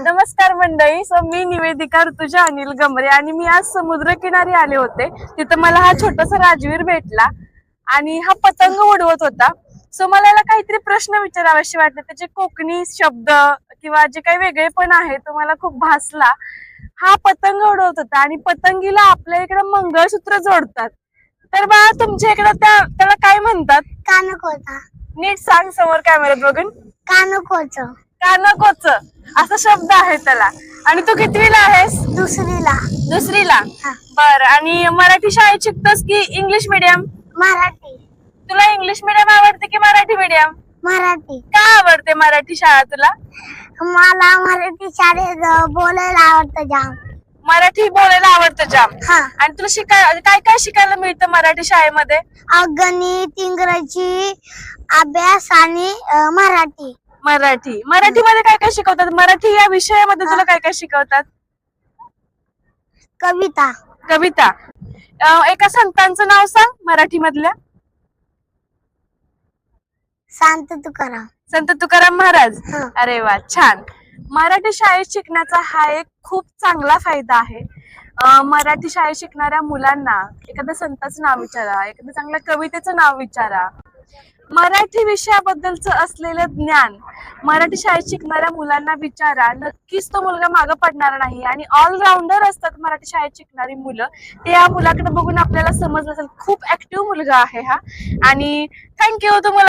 नमस्कार मंडळी. मी निवेदिका ऋतुजा अनिल गमरे आणि मी आज समुद्रकिनारी आले होते. तिथं मला हा छोटासा राजवीर भेटला आणि हा पतंग उडवत होता. मला याला काहीतरी प्रश्न विचारावेसे वाटले. त्याचे कोकणी शब्द किंवा जे काही वेगळेपण आहे तो मला खूप भासला. हा पतंग उडवत होता आणि पतंगीला आपल्या इकडे मंगळसूत्र जोडतात. तर बाळा, तुमच्या इकडे त्याला काय म्हणतात? कानकोचा. नीट सांग समोर कॅमेऱ्यात बघून. कानकोच. कानकोच असा शब्द आहे त्याला. आणि तू कितवीला आहेस? दुसरीला. दुसरीला. हा. बर. आणि मराठी शाळेत शिकतोस की इंग्लिश मीडियम? मराठी. तुला इंग्लिश मीडियम आवडते की मराठी मीडियम? मराठी. का आवडते मराठी शाळा तुला? मला मराठी शाळेत बोलायला आवडतं जाम. मराठी बोलायला आवडतं जाम. हा. आणि तुला काय काय शिकायला मिळतं मराठी शाळेमध्ये? गणित, इंग्रजी, अभ्यास आणि मराठी. मराठीमध्ये काय काय शिकवतात? मराठी या विषयामध्ये तुला काय काय शिकवतात? कविता. कविता. एका संतांचं नाव सांग मराठी मधल्या. संत तुकाराम. संत तुकाराम महाराज. हा. अरे वा, छान. मराठी शाळेत शिकण्याचा हा एक खूप चांगला फायदा आहे. मराठी शाळेत शिकणाऱ्या मुलांना एखाद्या संताचं नाव विचारा, एखाद्या चांगल्या कवितेचं नाव विचारा. मराठी विषयाबद्दलचं असलेलं ज्ञान मराठी शाळेत शिकणाऱ्या मुलांना विचारा. नक्कीच तो मुलगा मागं पडणार नाही. आणि ऑलराऊंडर असतात मराठी शाळेत शिकणारी मुलं. ते या मुलाकडे बघून आपल्याला समजलं असेल खूप ऍक्टिव्ह मुलगा आहे हा. आणि थँक्यू तुम्हाला.